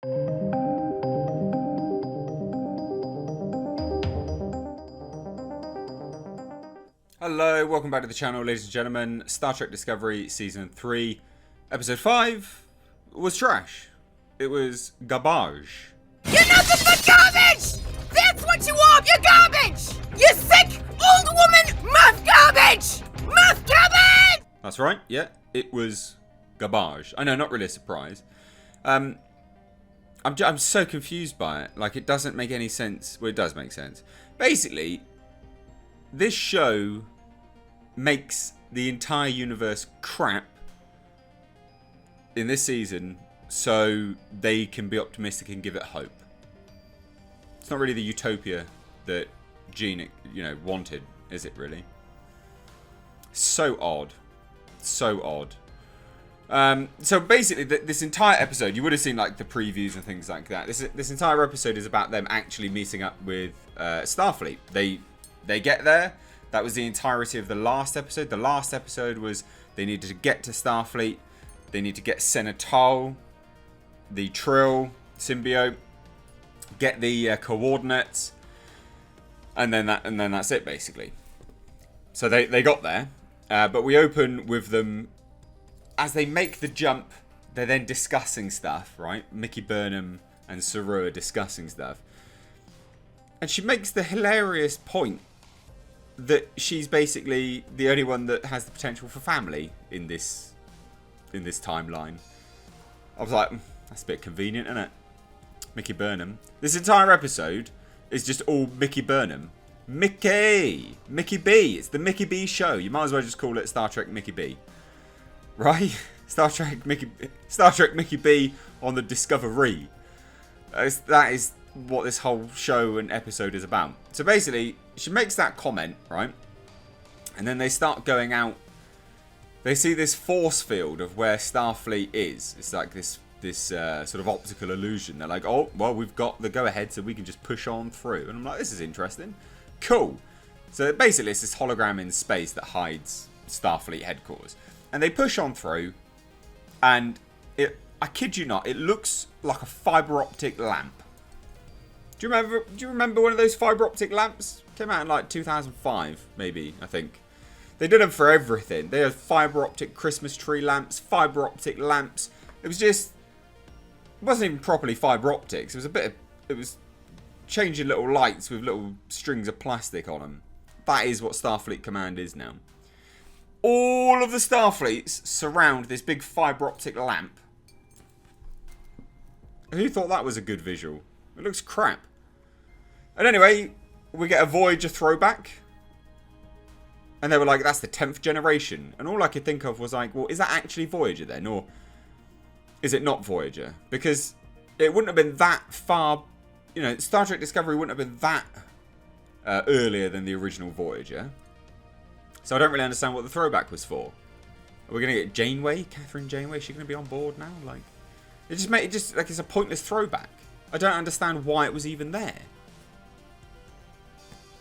Hello, welcome back to the channel, ladies and gentlemen. Star Trek Discovery Season 3, Episode 5 was trash. It was garbage. You're nothing but garbage! That's what you are! You're garbage! You sick, old woman, muff garbage! Muff garbage! That's right, yeah, it was garbage. I know, not really a surprise. I'm so confused by it. Like, it doesn't make any sense. Well, it does make sense. Basically, this show makes the entire universe crap in this season so they can be optimistic and give it hope. It's not really the utopia that Gene, wanted, is it really? So odd. So odd. So basically, this entire episode, you would have seen like the previews and things like that. This entire episode is about them actually meeting up with Starfleet. They get there. That was the entirety of the last episode. The last episode was they needed to get to Starfleet. They need to get Senatol, the Trill symbiote, get the coordinates, and then that's it basically. So they got there, but we open with them as they make the jump. They're then discussing stuff, right? Mickey Burnham and Saru are discussing stuff, and she makes the hilarious point that she's basically the only one that has the potential for family in this timeline. I was like, that's a bit convenient, isn't it? Mickey Burnham. This entire episode is just all Mickey Burnham. Mickey B. It's the Mickey B show. You might as well just call it Star Trek Mickey B. Right? Star Trek Mickey B on the Discovery. That is what this whole show and episode is about. So basically, she makes that comment, right? And then they start going out. They see this force field of where Starfleet is. It's like this sort of optical illusion. They're like, oh, well, we've got the go-ahead, so we can just push on through. And I'm like, this is interesting. Cool. So basically, it's this hologram in space that hides Starfleet headquarters. And they push on through, and I kid you not, it looks like a fiber optic lamp. Do you remember one of those fiber optic lamps? Came out in like 2005, maybe, I think. They did them for everything. They had fiber optic Christmas tree lamps, fiber optic lamps. It wasn't even properly fiber optics. It was changing little lights with little strings of plastic on them. That is what Starfleet Command is now. All of the Starfleets surround this big fiber optic lamp. Who thought that was a good visual? It looks crap. And anyway, we get a Voyager throwback. And they were like, that's the 10th generation. And all I could think of was like, well, is that actually Voyager then? Or is it not Voyager? Because it wouldn't have been that far. Star Trek Discovery wouldn't have been that earlier than the original Voyager. So I don't really understand what the throwback was for. Are we going to get Janeway? Catherine Janeway? Is she going to be on board now? Like, it just like it's a pointless throwback. I don't understand why it was even there.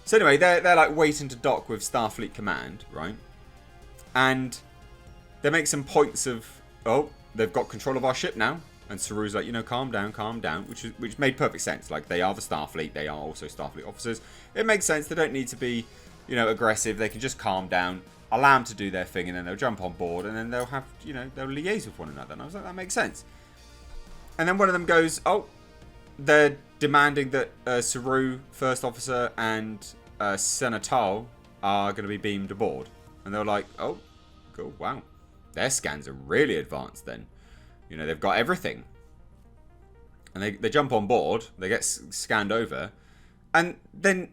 So anyway, they're like waiting to dock with Starfleet Command, right? And they make some points of, oh, they've got control of our ship now. And Saru's like, calm down, which made perfect sense. Like, they are the Starfleet, they are also Starfleet officers. It makes sense. They don't need to be, aggressive. They can just calm down, allow them to do their thing, and then they'll jump on board, and then they'll have, they'll liaise with one another. And I was like, that makes sense. And then one of them goes, oh, they're demanding that Saru, First Officer, and Senatol are going to be beamed aboard. And they're like, oh, cool, wow. Their scans are really advanced then. They've got everything. And they jump on board, they get scanned over, and then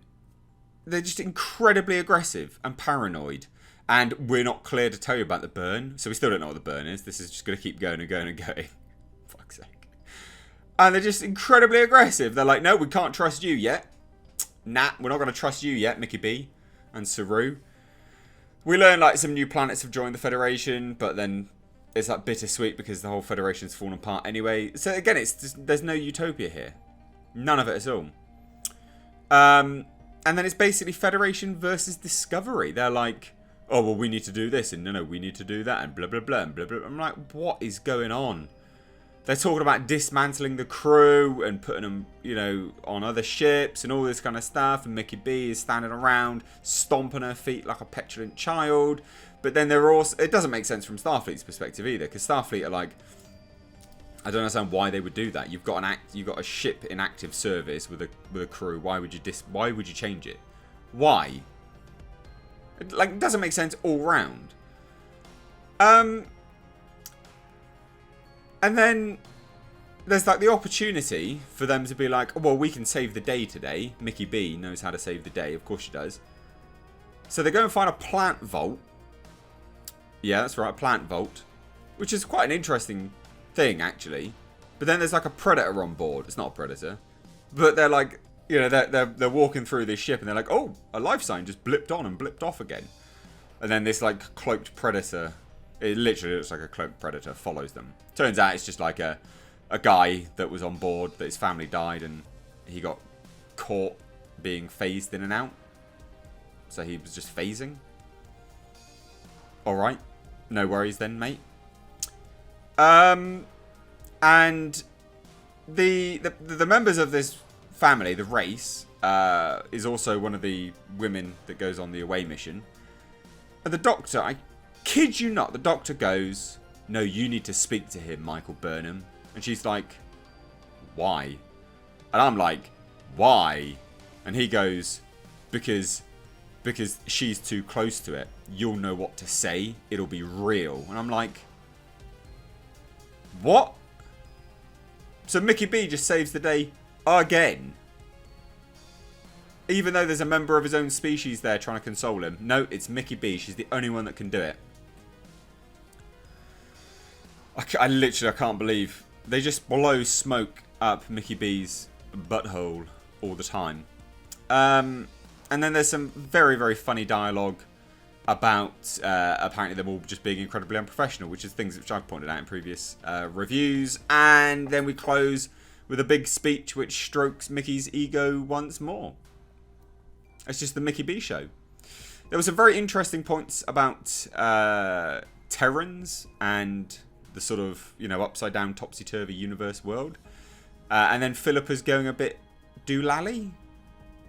they're just incredibly aggressive and paranoid. And we're not clear to tell you about the burn, so we still don't know what the burn is. This is just going to keep going and going and going. Fuck's sake. And they're just incredibly aggressive. They're like, no, we can't trust you yet. Nah, we're not going to trust you yet, Mickey B and Saru. We learn like some new planets have joined the Federation, but then it's like bittersweet because the whole Federation's fallen apart anyway. So again, there's no utopia here. None of it at all. And then it's basically Federation versus Discovery. They're like, oh, well, we need to do this, and no, we need to do that, and blah, blah, blah, and blah, blah. I'm like, what is going on? they're talking about dismantling the crew and putting them, you know, on other ships and all this kind of stuff. And Mickey B is standing around, stomping her feet like a petulant child. But then they're also... It doesn't make sense from Starfleet's perspective either, because Starfleet are like... I don't understand why they would do that. You've got a ship in active service with a crew. Why would you change it? Why? It doesn't make sense all round. And then there's like the opportunity for them to be like, oh, well, we can save the day today. Mickey B knows how to save the day. Of course she does. So they go and find a plant vault. Yeah, that's right, a plant vault. Which is quite an interesting thing, actually. But then there's like a predator on board. It's not a predator. But they're like, you know, they're walking through this ship and they're like, oh, a life sign just blipped on and blipped off again. And then this like cloaked predator, it literally looks like a cloaked predator, follows them. Turns out it's just like a guy that was on board, that his family died and he got caught being phased in and out. So he was just phasing. Alright. No worries then, mate. And the members of this family, the race, is also one of the women that goes on the away mission. And the doctor, I kid you not, the doctor goes, no, you need to speak to him, Michael Burnham. And she's like, why? And I'm like, why? And he goes, because she's too close to it. You'll know what to say. It'll be real. And I'm like, what? So Mickey B just saves the day again. Even though there's a member of his own species there trying to console him. No, it's Mickey B. She's the only one that can do it. I literally can't believe. They just blow smoke up Mickey B's butthole all the time. And then there's some very, very funny dialogue about apparently them all just being incredibly unprofessional, which is things which I've pointed out in previous reviews. And then we close with a big speech which strokes Mickey's ego once more. It's just the Mickey B show. There were some very interesting points about Terrans and the sort of, you know, upside down, topsy-turvy universe world. And then Philippa's going a bit doolally.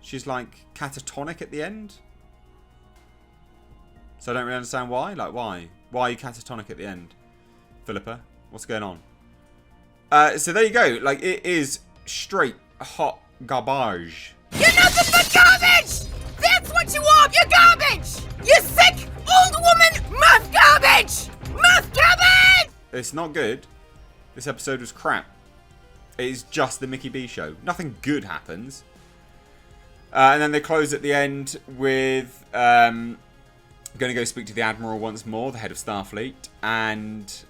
She's like catatonic at the end. So I don't really understand why. Like, why? Why are you catatonic at the end? Philippa, what's going on? So there you go. Like, it is straight hot garbage. You're nothing but garbage! That's what you are! You're garbage! You sick old woman muff garbage! Muff garbage! It's not good. This episode was crap. It is just the Mickey B show. Nothing good happens. And then they close at the end with going to go speak to the Admiral once more, the head of Starfleet, and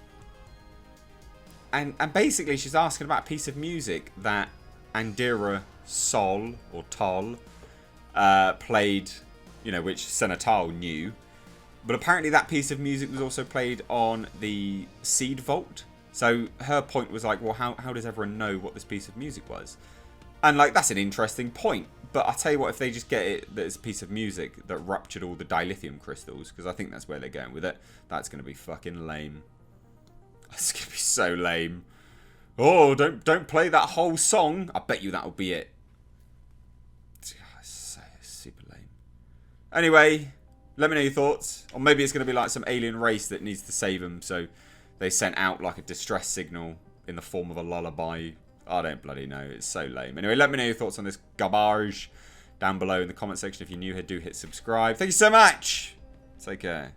basically she's asking about a piece of music that Andira Sol or Tol played, you know, which Senatal knew. But apparently that piece of music was also played on the Seed Vault. So her point was like, well, how does everyone know what this piece of music was? And like, that's an interesting point. But I'll tell you what, if they just get it that it's a piece of music that ruptured all the dilithium crystals, because I think that's where they're going with it, that's going to be fucking lame. It's going to be so lame. Oh, don't play that whole song. I bet you that'll be it. So super lame. Anyway, let me know your thoughts. Or maybe it's going to be like some alien race that needs to save them, so they sent out like a distress signal in the form of a lullaby. I don't bloody know. It's so lame. Anyway, let me know your thoughts on this garbage down below in the comment section. If you're new here, do hit subscribe. Thank you so much. Take care.